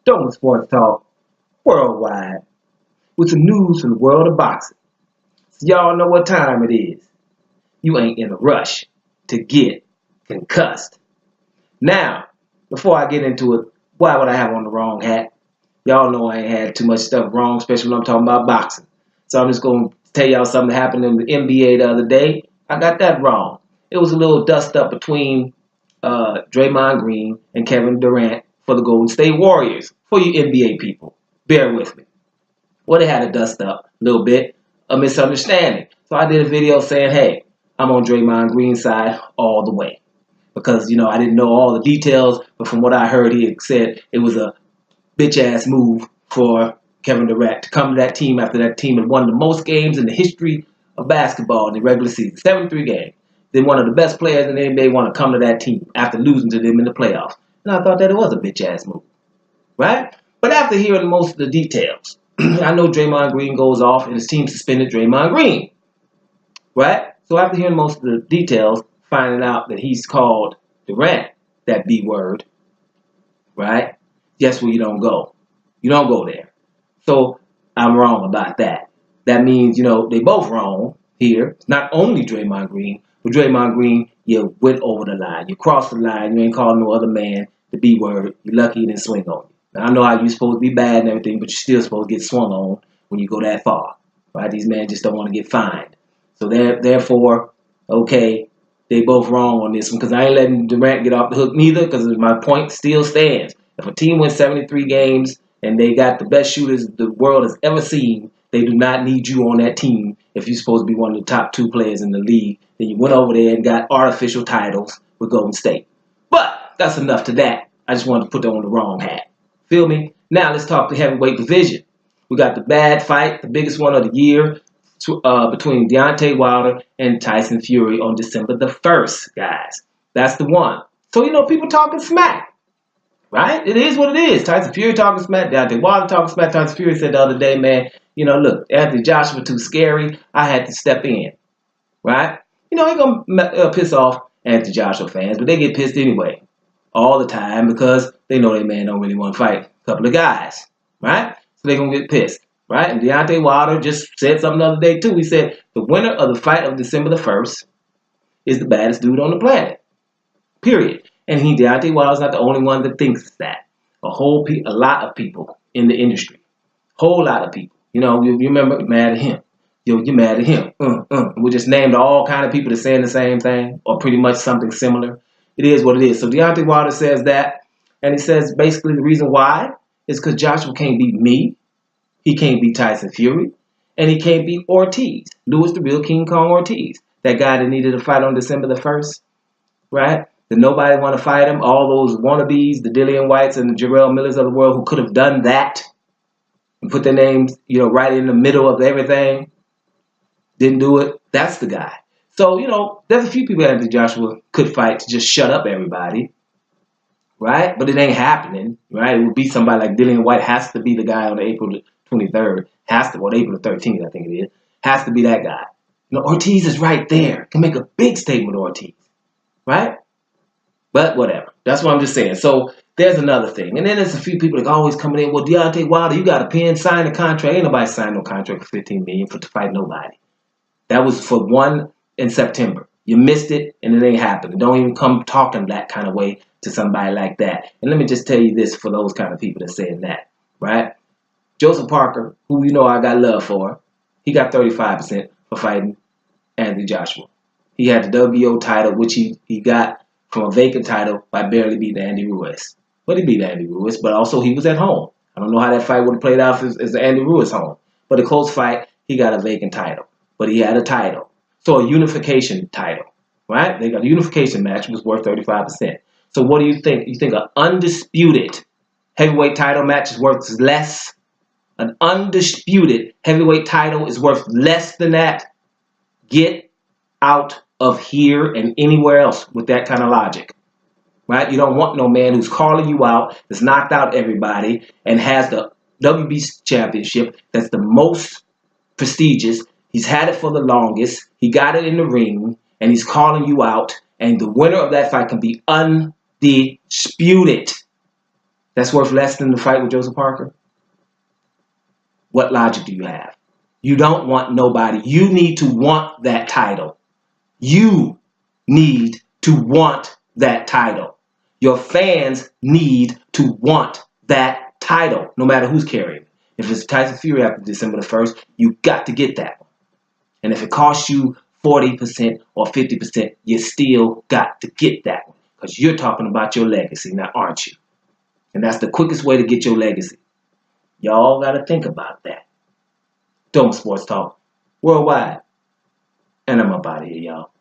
Dome Sports Talk worldwide with some news from the world of boxing. So y'all know what time it is. You ain't in a rush to get concussed. Now, before I get into it, why would I have on the wrong hat? Y'all know I ain't had too much stuff wrong, especially when I'm talking about boxing. So I'm just going to tell y'all something that happened in the NBA the other day. I got that wrong. It was a little dust up between Draymond Green and Kevin Durant for the Golden State Warriors. For you NBA people, bear with me. Well, they had a dust up a little bit, a misunderstanding. So I did a video saying, hey, I'm on Draymond Green's side all the way. Because, I didn't know all the details, but from what I heard, he had said it was a bitch-ass move for Kevin Durant to come to that team after that team had won the most games in the history of basketball in the regular season, 73 games. Then one of the best players in the NBA want to come to that team after losing to them in the playoffs. And I thought that it was a bitch-ass move, right? But after hearing most of the details, I know Draymond Green goes off and his team suspended Draymond Green, right? So after hearing most of the details, finding out that he's called Durant, that B word, right? Guess where you don't go? You don't go there. So I'm wrong about that. That means, they both wrong here. It's not only Draymond Green, but Draymond Green, you went over the line. You crossed the line. You ain't calling no other man the B word. You're lucky he didn't swing on you. Now, I know how you're supposed to be bad and everything, but you're still supposed to get swung on when you go that far, right? These men just don't want to get fined. So therefore, okay, they both wrong on this one because I ain't letting Durant get off the hook neither because my point still stands. If a team wins 73 games and they got the best shooters the world has ever seen, they do not need you on that team if you're supposed to be one of the top two players in the league. Then you went over there and got artificial titles with Golden State. But that's enough to that. I just wanted to put that on the wrong hat. Feel me? Now let's talk the heavyweight division. We got the bad fight, the biggest one of the year, between Deontay Wilder and Tyson Fury on December the 1st, guys. That's the one. So, people talking smack, right? It is what it is. Tyson Fury talking smack, Deontay Wilder talking smack. Tyson Fury said the other day, man, look, Anthony Joshua too scary. I had to step in, right? He going to piss off Anthony Joshua fans, but they get pissed anyway all the time because they know they man don't really want to fight a couple of guys, right? So they're going to get pissed. Right? And Deontay Wilder just said something the other day, too. He said, the winner of the fight of December the 1st is the baddest dude on the planet. Period. And Deontay Wilder's not the only one that thinks that. A lot of people in the industry. Whole lot of people. You remember, mad at him. You're mad at him. We just named all kind of people that saying the same thing or pretty much something similar. It is what it is. So Deontay Wilder says that. And he says basically the reason why is because Joshua can't beat me. He can't beat Tyson Fury, and he can't beat Ortiz, Louis the Real King Kong Ortiz, that guy that needed a fight on December the 1st, right? That nobody want to fight him. All those wannabes, the Dillian Whites and the Jarrell Millers of the world who could have done that and put their names, right in the middle of everything, didn't do it. That's the guy. So, there's a few people that Joshua could fight to just shut up everybody, right? But it ain't happening, right? It would be somebody like Dillian White has to be the guy on April 23rd, April 13th, I think it is, has to be that guy. Ortiz is right there. Can make a big statement, Ortiz, right? But whatever. That's what I'm just saying. So there's another thing. And then there's a few people that always coming in, well, Deontay Wilder, you got a pen, sign a contract. Ain't nobody signed no contract for $15 million to fight nobody. That was for one in September. You missed it, and it ain't happening. Don't even come talking that kind of way to somebody like that. And let me just tell you this for those kind of people that saying that, right? Joseph Parker, who I got love for, he got 35% for fighting Anthony Joshua. He had the WBO title, which he got from a vacant title by barely beating Andy Ruiz. But he beat Andy Ruiz, but also he was at home. I don't know how that fight would have played out as Andy Ruiz home. But a close fight, he got a vacant title. But he had a title. So a unification title, right? They got a unification match, which was worth 35%. So what do you think? You think an undisputed heavyweight title match is worth less? An undisputed heavyweight title is worth less than that? Get out of here and anywhere else with that kind of logic, right? You don't want no man who's calling you out, that's knocked out everybody, and has the WBC championship that's the most prestigious. He's had it for the longest. He got it in the ring, and he's calling you out, and the winner of that fight can be undisputed. That's worth less than the fight with Joseph Parker? What logic do you have? You don't want nobody. You need to want that title. You need to want that title. Your fans need to want that title, no matter who's carrying it. If it's Tyson Fury after December the 1st, you got to get that one. And if it costs you 40% or 50%, you still got to get that one. Because you're talking about your legacy now, aren't you? And that's the quickest way to get your legacy. Y'all got to think about that. Dome Sports Talk Worldwide. And I'm up out of here, y'all.